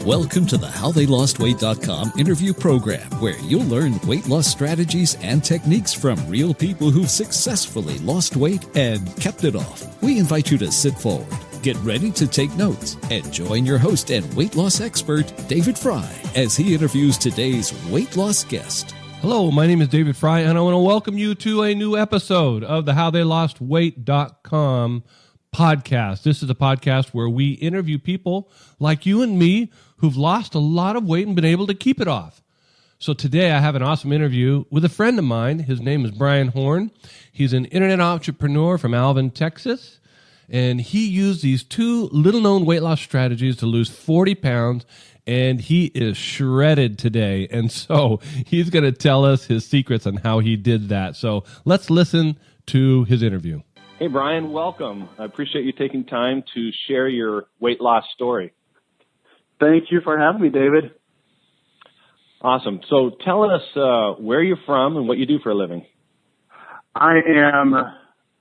Welcome to the HowTheyLostWeight.com interview program, where you'll learn weight loss strategies and techniques from real people who've successfully lost weight and kept it off. We invite you to sit forward, get ready to take notes, and join your host and weight loss expert, David Fry, as he interviews today's weight loss guest. Hello, my name is David Fry, and I want to welcome you to a new episode of the HowTheyLostWeight.com podcast. This is a podcast where we interview people like you and me who've lost a lot of weight and been able to keep it off. So today I have an awesome interview with a friend of mine. His name is Bryan Horn. He's an internet entrepreneur from Alvin, Texas, and he used these two little-known weight loss strategies to lose 40 pounds, and he is shredded today. And so he's going to tell us his secrets on how he did that. So let's listen to his interview. Hey, Bryan, welcome. I appreciate you taking time to share your weight loss story. Thank you for having me, David. Awesome. So tell us where you're from and what you do for a living. I am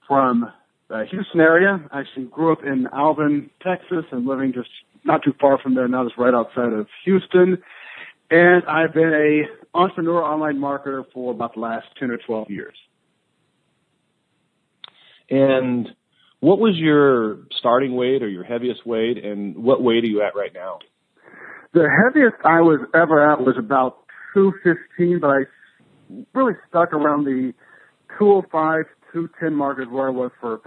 from the Houston area. I actually grew up in Alvin, Texas, and living just not too far from there now, just right outside of Houston. And I've been an entrepreneur, online marketer for about the last 10 or 12 years. And what was your starting weight or your heaviest weight, and what weight are you at right now? The heaviest I was ever at was about 215, but I really stuck around the 205, 210 mark is where I was for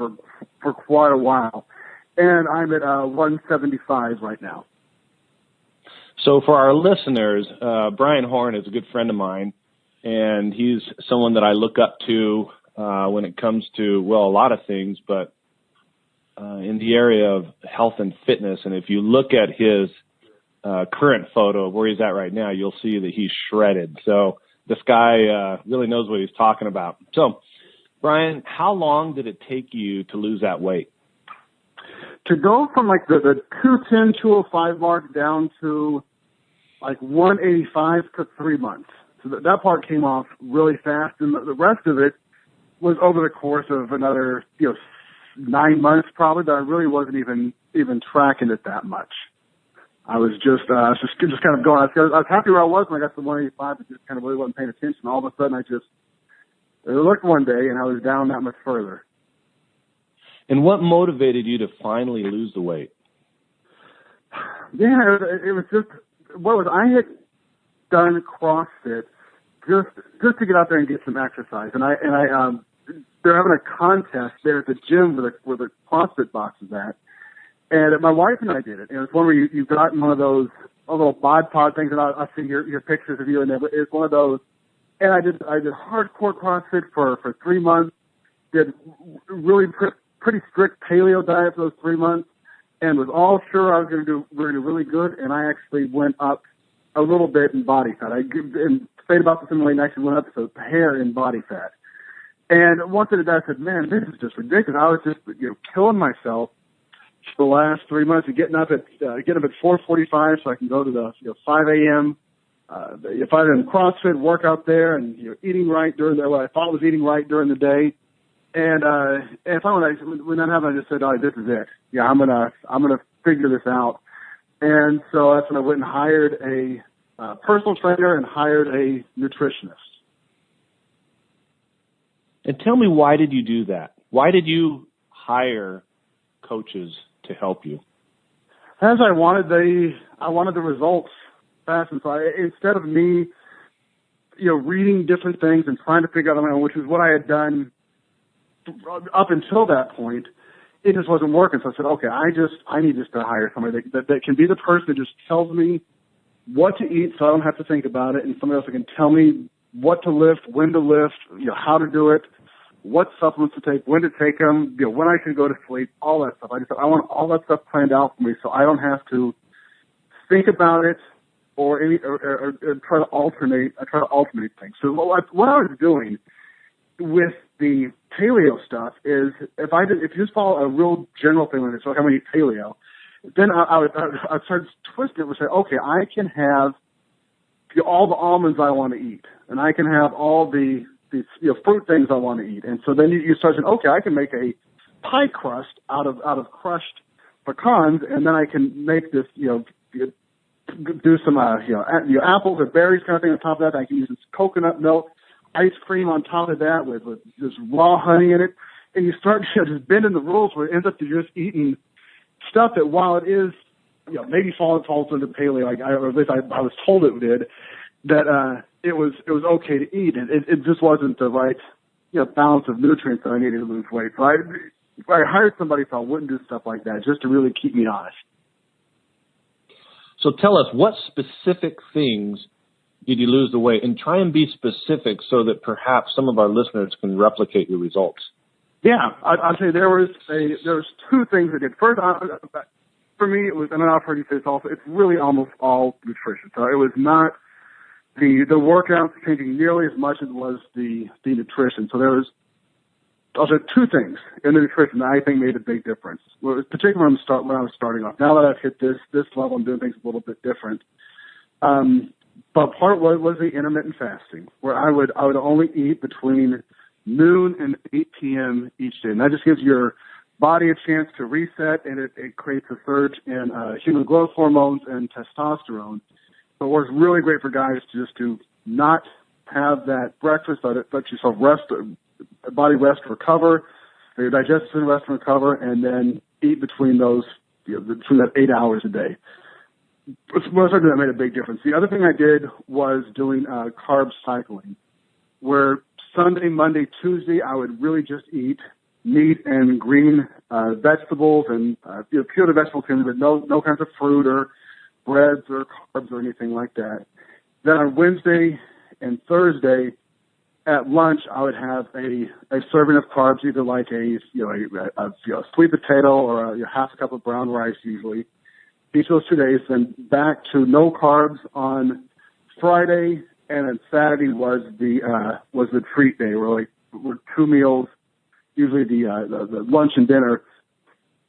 quite a while. And I'm at 175 right now. So for our listeners, Bryan Horn is a good friend of mine, and he's someone that I look up to when it comes to, well, a lot of things, but in the area of health and fitness. And if you look at his current photo of where he's at right now, you'll see that he's shredded. So this guy really knows what he's talking about. So, Bryan, how long did it take you to lose that weight? To go from like the 210, 205 mark down to like 185 took 3 months. So that part came off really fast, and the rest of it was over the course of another, 9 months probably, but I really wasn't even tracking it that much. I was just kind of going. I was happy where I was when I got to 185, but just kind of really wasn't paying attention. All of a sudden, I looked one day and I was down that much further. And what motivated you to finally lose the weight? Yeah, it was just I had done CrossFit just to get out there and get some exercise, and they're having a contest there at the gym where the CrossFit box is at. And my wife and I did it. And it's one where you've gotten one of those little bod pod things, and I see your pictures of you in there. But it's one of those. And I did hardcore CrossFit for 3 months. Did really pretty strict paleo diet for those 3 months, and was all sure I was going to do really good. And I actually went up a little bit in body fat. I stayed about the same weight and actually went up to hair in body fat. And once I did that, I said, man, this is just ridiculous. I was just killing myself for the last 3 months, and getting up at 4:45 so I can go to the 5 a.m. If I did CrossFit, work out there, and eating right during what I thought was eating right during the day. And finally, when that happened, I just said, "Oh, this is it. Yeah, I'm gonna figure this out." And so that's when I went and hired a personal trainer and hired a nutritionist. And tell me, why did you do that? Why did you hire coaches to help you? As I wanted the results fast, and so instead of me, reading different things and trying to figure out on my own, which is what I had done up until that point, it just wasn't working. So I said, okay, I need just to hire somebody that can be the person that just tells me what to eat, so I don't have to think about it, and somebody else that can tell me what to lift, when to lift, how to do it, what supplements to take, when to take them, when I should go to sleep, all that stuff. I want all that stuff planned out for me, so I don't have to think about it or try to alternate. I try to alternate things. So what I was doing with the paleo stuff is if you just follow a real general thing, like so I'm going to eat paleo, then I started twisting it and say, okay, I can have all the almonds I want to eat, and I can have all the fruit things I want to eat. And so then you start saying, okay, I can make a pie crust out of crushed pecans, and then I can make this, do some, apples or berries kind of thing on top of that. I can use coconut milk, ice cream on top of that with just raw honey in it. And you start just bending the rules where it ends up you're just eating stuff that while it is, maybe falls into paleo, or at least I was told it did, that it was okay to eat. And it just wasn't the right, balance of nutrients that I needed to lose weight. So I hired somebody who I wouldn't do stuff like that just to really keep me honest. So tell us, what specific things did you lose the weight? And try and be specific so that perhaps some of our listeners can replicate your results. Yeah, I'd say there was two things I did. First, for me, it was, and I've heard you say this also, it's really almost all nutrition. So it was not the workouts changing nearly as much as it was the nutrition. So there was also two things in the nutrition that I think made a big difference. Well, particularly when I was starting off. Now that I've hit this level, I'm doing things a little bit different. But part was the intermittent fasting, where I would only eat between noon and 8 p.m. each day. And that just gives your body a chance to reset, and it creates a surge in human growth hormones and testosterone. So it works really great for guys to not have that breakfast, let yourself rest, body rest, recover, your digestive system rest and recover, and then eat between those, between that 8 hours a day. It's something that made a big difference. The other thing I did was doing carb cycling, where Sunday, Monday, Tuesday, I would really just eat meat and green vegetables and pure vegetables, but no kinds of fruit or breads or carbs or anything like that. Then on Wednesday and Thursday at lunch, I would have a serving of carbs, either like a sweet potato or a half a cup of brown rice usually. Each of those 2 days, then back to no carbs on Friday, and then Saturday was the treat day. We're 2 meals, usually the lunch and dinner.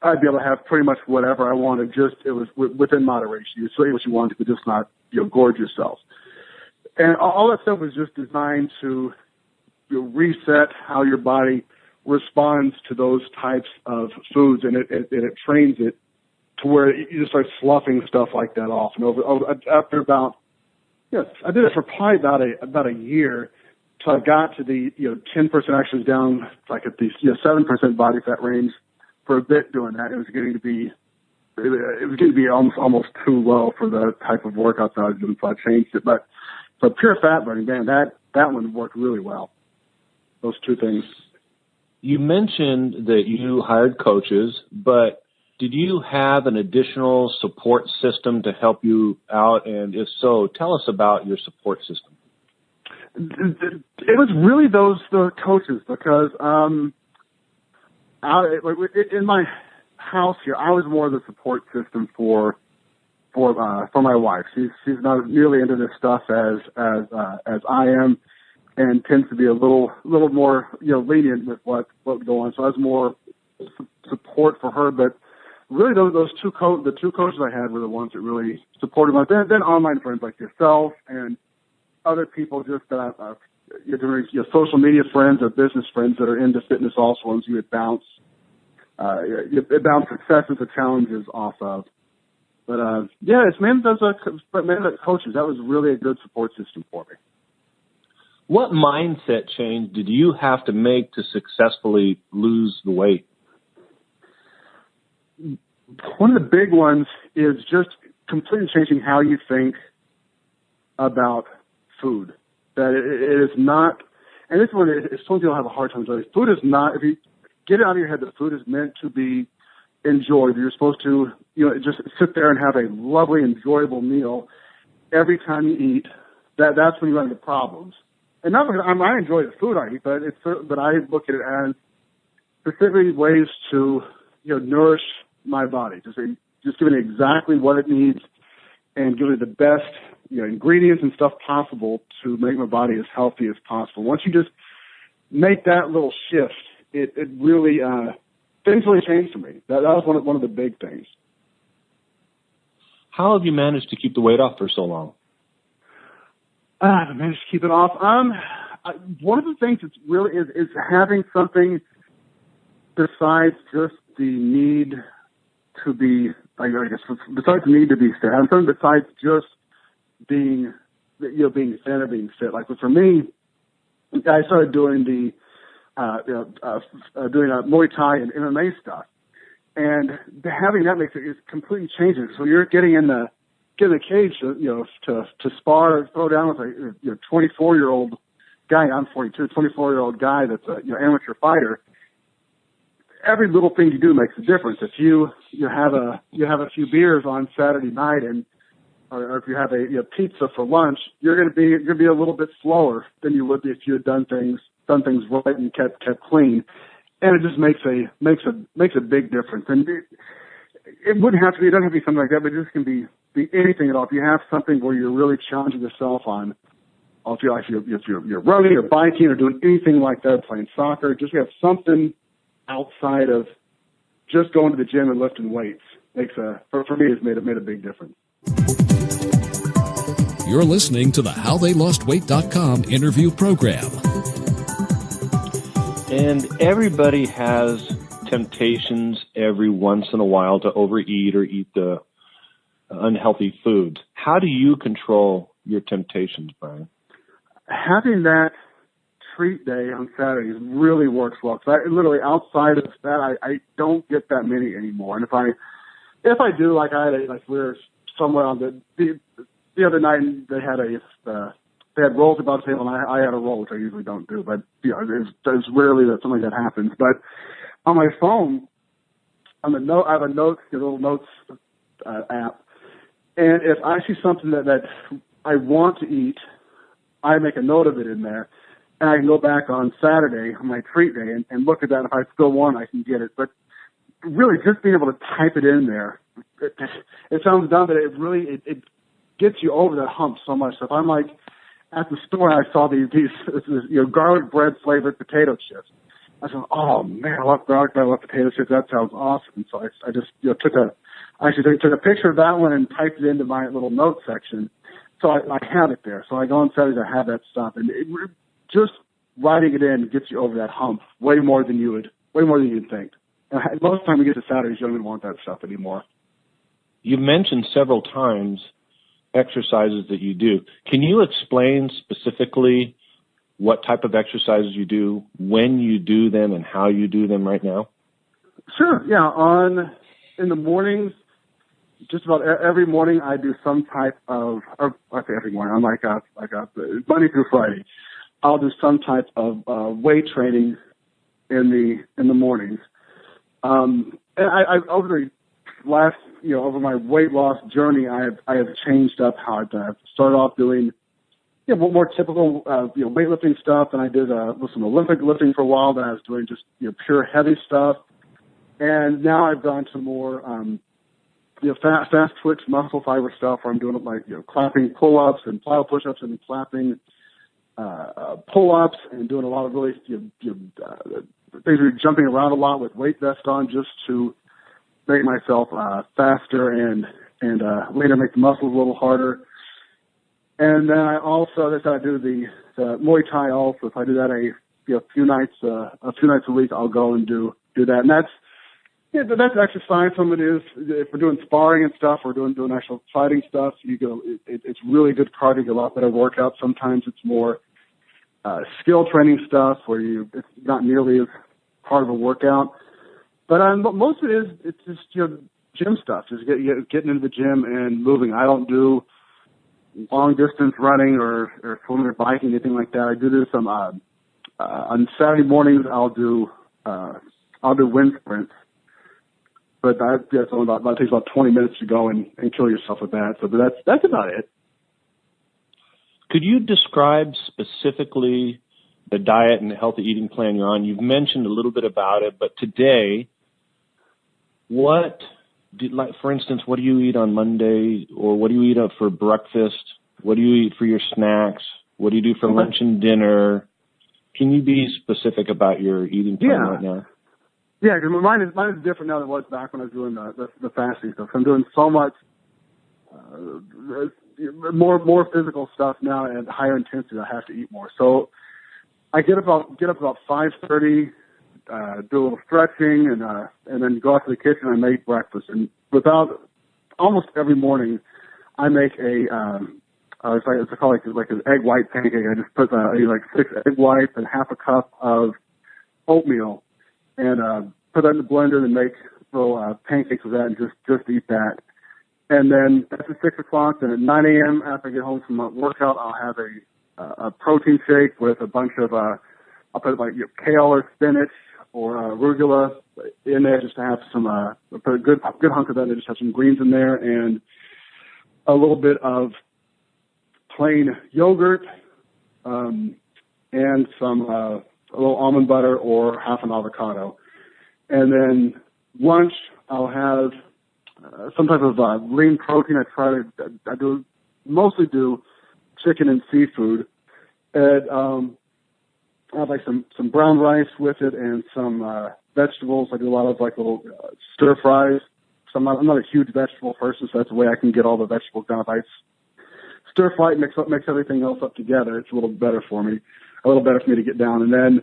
I'd be able to have pretty much whatever I wanted. It was within moderation. You say what you wanted, but just not gorge yourself. And all that stuff was just designed to reset how your body responds to those types of foods, and it trains it to where you just start sloughing stuff like that off. And after about, I did it for probably about a year till I got to the 10% actually down like at the 7% body fat range for a bit doing that. It was getting to be almost too low for the type of workouts I was doing, so I changed it. But for pure fat burning, man, that one worked really well. Those two things. You mentioned that you hired coaches, but did you have an additional support system to help you out? And if so, tell us about your support system. It was really the coaches, because in my house here, I was more of the support system for my wife. She's not nearly into this stuff as I am, and tends to be a little more lenient with what would go on. So I was more support for her, but really the two coaches I had were the ones that really supported me. Then online friends like yourself and other people just that your social media friends or business friends that are into fitness also, ones you would bounce successes or challenges off of. But it's mainly the coaches. That was really a good support system for me. What mindset change did you have to make to successfully lose the weight? One of the big ones is just completely changing how you think about food. That it is not, and this one is some people have a hard time doing. Food is not, if you get it out of your head that food is meant to be enjoyed. You're supposed to, just sit there and have a lovely, enjoyable meal every time you eat. That's when you run into problems. And not because I enjoy the food I eat, but I look at it as specifically ways to, nourish my body. Just giving it exactly what it needs and giving it the best, ingredients and stuff possible to make my body as healthy as possible. Once you just make that little shift, it really, things really changed for me. That was one of the big things. How have you managed to keep the weight off for so long? I managed to keep it off. One of the things that's really is having something besides just the need to be I guess besides need to be fit, having something besides just being thin or being fit. Like for me, I started doing doing Muay Thai and MMA stuff, and having that makes it completely changes. So you're getting in the cage, to spar, throw down with a 24-year-old guy. I'm 42, 24-year-old guy that's a amateur fighter. Every little thing you do makes a difference. If you have a few beers on Saturday night, or if you have a pizza for lunch, you're going to be a little bit slower than you would be if you had done things right and kept clean. And it just makes a big difference. And it wouldn't have to be. It doesn't have to be something like that, but it just can be anything at all. If you have something where you're really challenging yourself on, if you're running or biking or doing anything like that, playing soccer, just have something outside of just going to the gym and lifting weights for me has made a big difference. You're listening to the HowTheyLostWeight.com interview program. And everybody has temptations every once in a while to overeat or eat the unhealthy foods. How do you control your temptations, Bryan? Having that treat day on Saturdays really works well. Because I literally, outside of that, I don't get that many anymore. And if I do, like we were somewhere on the other night, and they had rolls about the table, and I had a roll, which I usually don't do. But there's rarely that something like that happens. But on my phone, I have a little notes app, and if I see something that I want to eat, I make a note of it in there, and I can go back on Saturday on my treat day and look at that. If I still want, I can get it. But really, just being able to type it in there, it sounds dumb, but it gets you over that hump so much. So if I'm like at the store, I saw these garlic bread flavored potato chips. I said, "Oh man, I love garlic bread, I love potato chips. That sounds awesome." And so I just took a picture of that one and typed it into my little note section. So I have it there. So I go on Saturdays, I have that stuff, and just writing it in gets you over that hump way more than you'd think. And most of the time we get to Saturdays, you don't even want that stuff anymore. You mentioned several times exercises that you do. Can you explain specifically what type of exercises you do, when you do them, and how you do them right now? Sure. Yeah. In the mornings, just about every morning, I do some type of, I say every morning, I'm like Monday through Friday, I'll do some type of weight training in the mornings. And I over the last, over my weight loss journey, I have changed up how I've done. I've started off doing, more typical, weightlifting stuff. And I did, some Olympic lifting for a while. Then I was doing just, pure heavy stuff. And now I've gone to more, fast twitch muscle fiber stuff where I'm doing like, clapping pull-ups and plyo push-ups and clapping, pull-ups and doing a lot of really, things are jumping around a lot with weight vest on just to make myself faster and later make the muscles a little harder. And then I also, that's how I do the Muay Thai also. If I do that a few nights a week, I'll go and do that. And that's exercise. Some of it is, if we're doing sparring and stuff, or doing actual fighting stuff, it's really good cardio, a lot better workout. Sometimes it's more skill training stuff where it's not nearly as hard of a workout. But most of it is, it's just, gym stuff, just getting into the gym and moving. I don't do long distance running or swimming or biking, anything like that. I do this on Saturday mornings. I'll do wind sprints, but that's only it takes about 20 minutes to go and kill yourself with that. So, but that's about it. Could you describe specifically the diet and the healthy eating plan you're on? You've mentioned a little bit about it, but today, for instance, what do you eat on Monday, or what do you eat for breakfast? What do you eat for your snacks? What do you do for lunch and dinner? Can you be specific about your eating plan right now? Yeah, because mine is different now than it was back when I was doing the fasting stuff. I'm doing so much more physical stuff now and higher intensity. I have to eat more. So I get up about 5:30. Do a little stretching and then go out to the kitchen and make breakfast. And without almost every morning I make it's called like an egg white pancake. I just put like 6 egg whites and half a cup of oatmeal and put that in the blender and make little pancakes with that and just eat that. And then that's at 6 o'clock. Then at 9 a.m. after I get home from my workout, I'll have a protein shake with a bunch of I'll put like kale or spinach or arugula in there just to have some put a good hunk of that and just have some greens in there and a little bit of plain yogurt and some a little almond butter or half an avocado. And then lunch I'll have some type of lean protein. I mostly do chicken and seafood. And I have like some brown rice with it and some vegetables. I do a lot of like little stir fries. So I'm not a huge vegetable person, so that's the way I can get all the vegetables down. If I stir fry it, mix everything else up together, it's a little better for me. A little better for me to get down. And then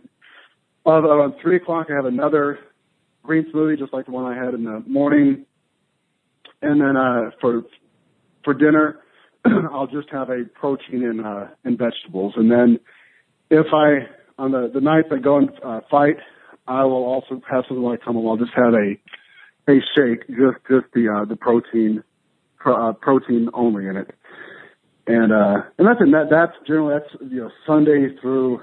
around 3 o'clock, I have another green smoothie, just like the one I had in the morning. And then for dinner, I'll just have a protein and vegetables. And then if on the nights I go and fight, I will also have something like come along. I'll just have a shake, just the protein only in it. And that's it. That's generally Sunday through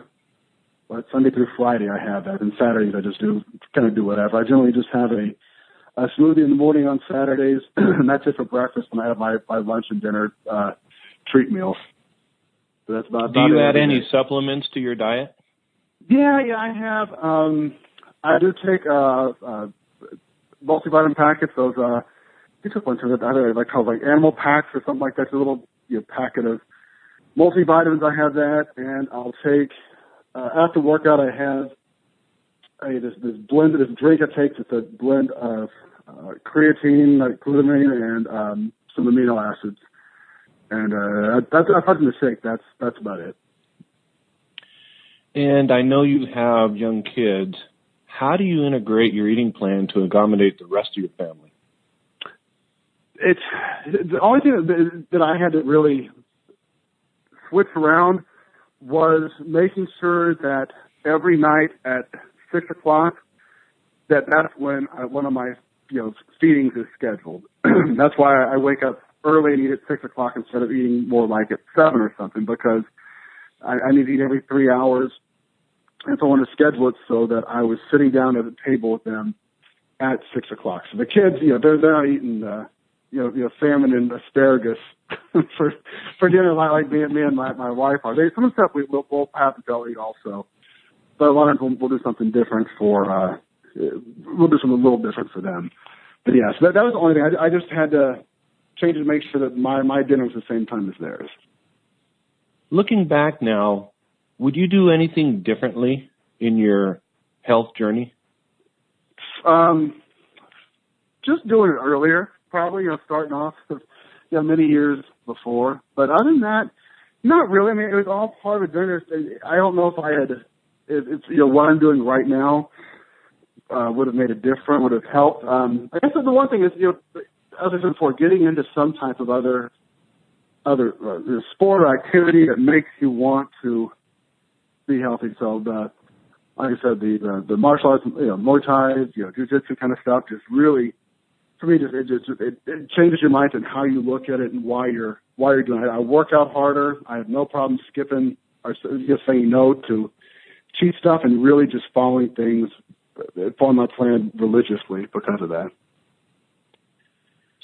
Friday I have that, and Saturdays I just do whatever. I generally just have a smoothie in the morning on Saturdays, and that's it for breakfast. And I have my lunch and dinner treat meals. So that's about. Do you add any supplements to your diet? Yeah, I have. I do take multivitamin packets. Those you took one to I call like animal packs or something like that. A little packet of multivitamins. I have that, and I'll take after workout. I have this drink I take. It's a blend of creatine, glutamine, and some amino acids. And that's in the shake. That's about it. And I know you have young kids. How do you integrate your eating plan to accommodate the rest of your family? It's the only thing that I had to really switch around was making sure that every night at 6 o'clock that's when one of my feedings is scheduled. That's why I wake up early and eat at 6 o'clock instead of eating more like at 7 or something, because I need to eat every 3 hours. And so I wanted to schedule it so that I was sitting down at a table with them at 6 o'clock. So the kids, they're not eating, salmon and asparagus for dinner like me and my wife are. Some of the stuff we'll have to eat also. But a lot of times we'll do something different we'll do something a little different for them. But yeah, so that was the only thing. I just had to change it to make sure that my dinner was the same time as theirs. Looking back now, would you do anything differently in your health journey? Just doing it earlier, probably, starting off many years before. But other than that, not really. I mean, it was all part of a journey. I don't know if I had, what I'm doing right now would have made it different, would have helped. I guess the one thing is, as I said before, getting into some type of other sport or activity that makes you want to be healthy. So, like I said, the martial arts, Muay Thai, jiu-jitsu kind of stuff, just really, for me, it changes your mind and how you look at it and why you're doing it. I work out harder. I have no problem skipping or just saying no to cheat stuff and really just following my plan religiously because of that.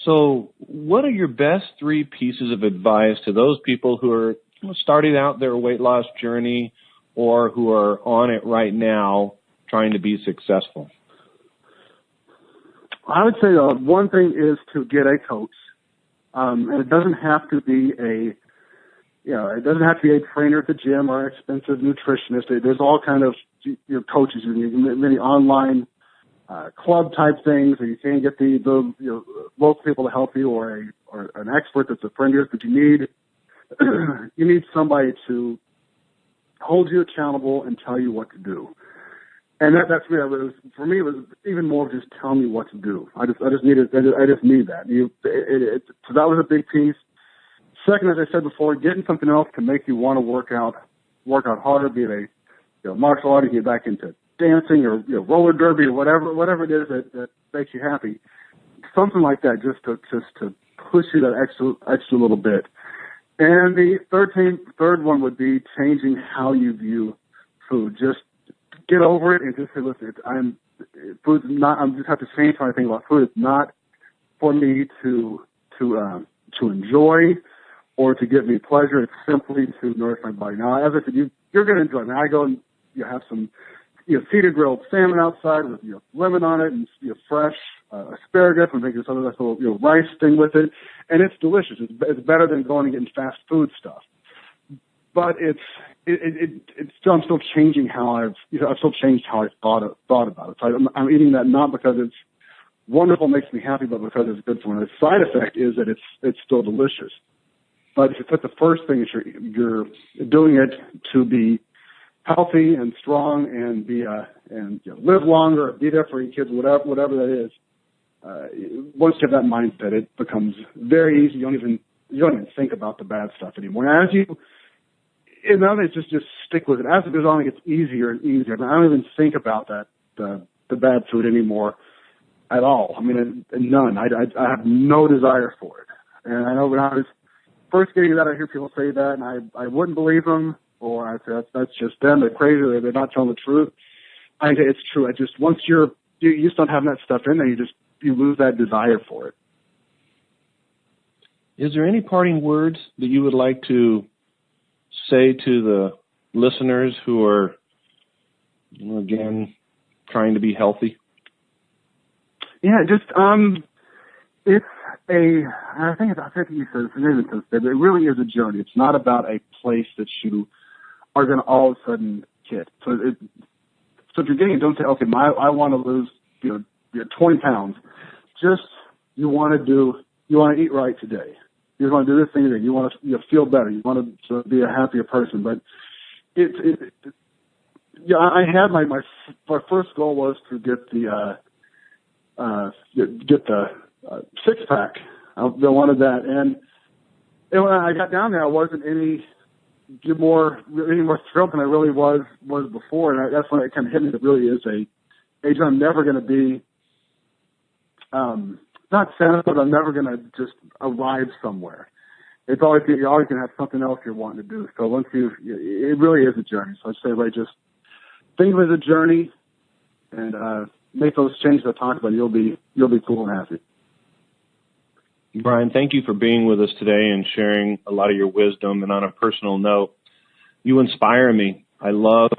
So what are your best 3 pieces of advice to those people who are starting out their weight loss journey or who are on it right now trying to be successful? I would say one thing is to get a coach. And it doesn't have to be a trainer at the gym or an expensive nutritionist. There's all kind of coaches, many online club type things, or you can get the local people to help you, or an expert that's a friend of yours. But you need somebody to hold you accountable and tell you what to do. And that's me. For me, it was even more of just tell me what to do. I just need that. So that was a big piece. Second, as I said before, getting something else to make you want to work out harder, be it a martial art, get back into dancing or roller derby or whatever it is that makes you happy. Something like that, just to push you that extra little bit. And the third one would be changing how you view food. Just get over it and just say, listen, food's not. I just have to change how I think about food. It's not for me to enjoy or to give me pleasure. It's simply to nourish my body. Now, as I said, you're going to enjoy it. Now, I go and you have some feeder grilled salmon outside with lemon on it and fresh asparagus and making some of that little rice thing with it, and it's delicious. It's better than going and getting fast food stuff. But it's still, I'm still changing how I've still changed how I thought about it. So I'm eating that not because it's wonderful, makes me happy, but because it's good for me. The side effect is that it's still delicious. But if you put the first thing is you're doing it to be healthy and strong and live longer, be there for your kids, whatever that is. Once you have that mindset, it becomes very easy. You don't even think about the bad stuff anymore. And just stick with it. As it goes on, it gets easier and easier. I don't even think about the bad food anymore at all. I mean, none. I have no desire for it. And I know when I was first getting that, I hear people say that, and I wouldn't believe them, or I say that's just them. They're crazy. They're not telling the truth. I say it's true. Once you just don't have that stuff in there, you lose that desire for it. Is there any parting words that you would like to say to the listeners who are, again, trying to be healthy? Yeah, just I think you said it really is a journey. It's not about a place that you are going to all of a sudden hit. So if you're getting it, don't say, okay, I want to lose 20 pounds. Just you want to eat right today. You want to do this thing today. You want to feel better. You want to be a happier person. But I had my first goal was to get the 6-pack. I wanted that, and when I got down there, I wasn't any more thrilled than I really was before, and that's when it kind of hit me. That really is a age I'm never going to be. Not satisfied, but I'm never going to just arrive somewhere. You're always going to have something else you're wanting to do. So once it really is a journey. So I'd say, just think of it as a journey, and make those changes I talked about. You'll be cool and happy. Bryan, thank you for being with us today and sharing a lot of your wisdom. And on a personal note, you inspire me. I love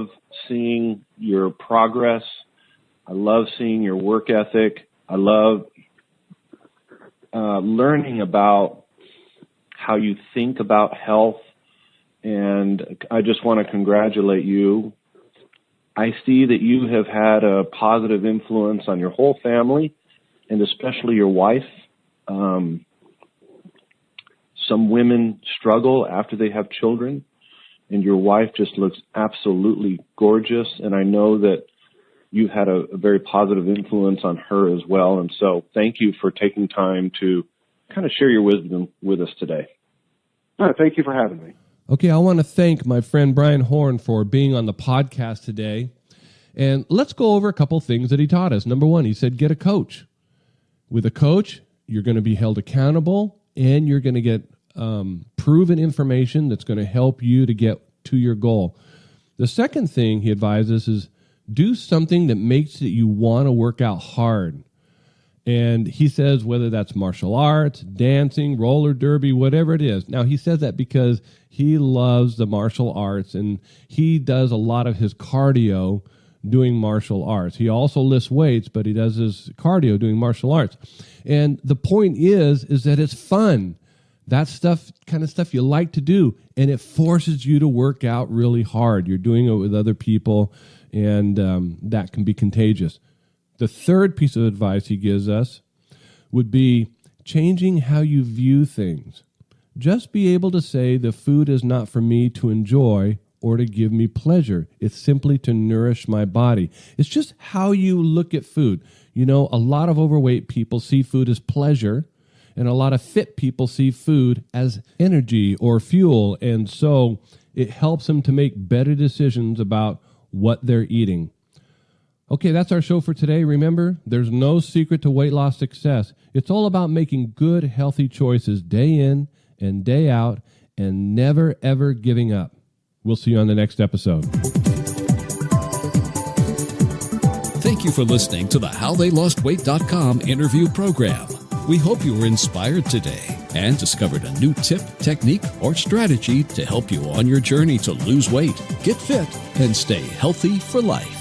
seeing your progress. I love seeing your work ethic. I love learning about how you think about health. And I just want to congratulate you. I see that you have had a positive influence on your whole family and especially your wife. Some women struggle after they have children, and your wife just looks absolutely gorgeous. And I know that you had a very positive influence on her as well. And so thank you for taking time to kind of share your wisdom with us today. Thank you for having me. Okay, I want to thank my friend Bryan Horn for being on the podcast today. And let's go over a couple things that he taught us. Number one, he said, get a coach. With a coach, you're going to be held accountable, and you're going to get proven information that's going to help you to get to your goal. The second thing he advises is do something that makes it you want to work out hard. And he says whether that's martial arts, dancing, roller derby, whatever it is. Now, he says that because he loves the martial arts, and he does a lot of his cardio doing martial arts. He also lifts weights, but he does his cardio doing martial arts. And the point is that it's fun. That's kind of stuff you like to do, and it forces you to work out really hard. You're doing it with other people, and that can be contagious. The third piece of advice he gives us would be changing how you view things. Just be able to say the food is not for me to enjoy or to give me pleasure. It's simply to nourish my body. It's just how you look at food. You know, a lot of overweight people see food as pleasure, and a lot of fit people see food as energy or fuel. And so it helps them to make better decisions about what they're eating. Okay, that's our show for today. Remember, there's no secret to weight loss success. It's all about making good, healthy choices day in and day out and never, ever giving up. We'll see you on the next episode. Thank you for listening to the HowTheyLostWeight.com interview program. We hope you were inspired today and discovered a new tip, technique, or strategy to help you on your journey to lose weight, get fit, and stay healthy for life.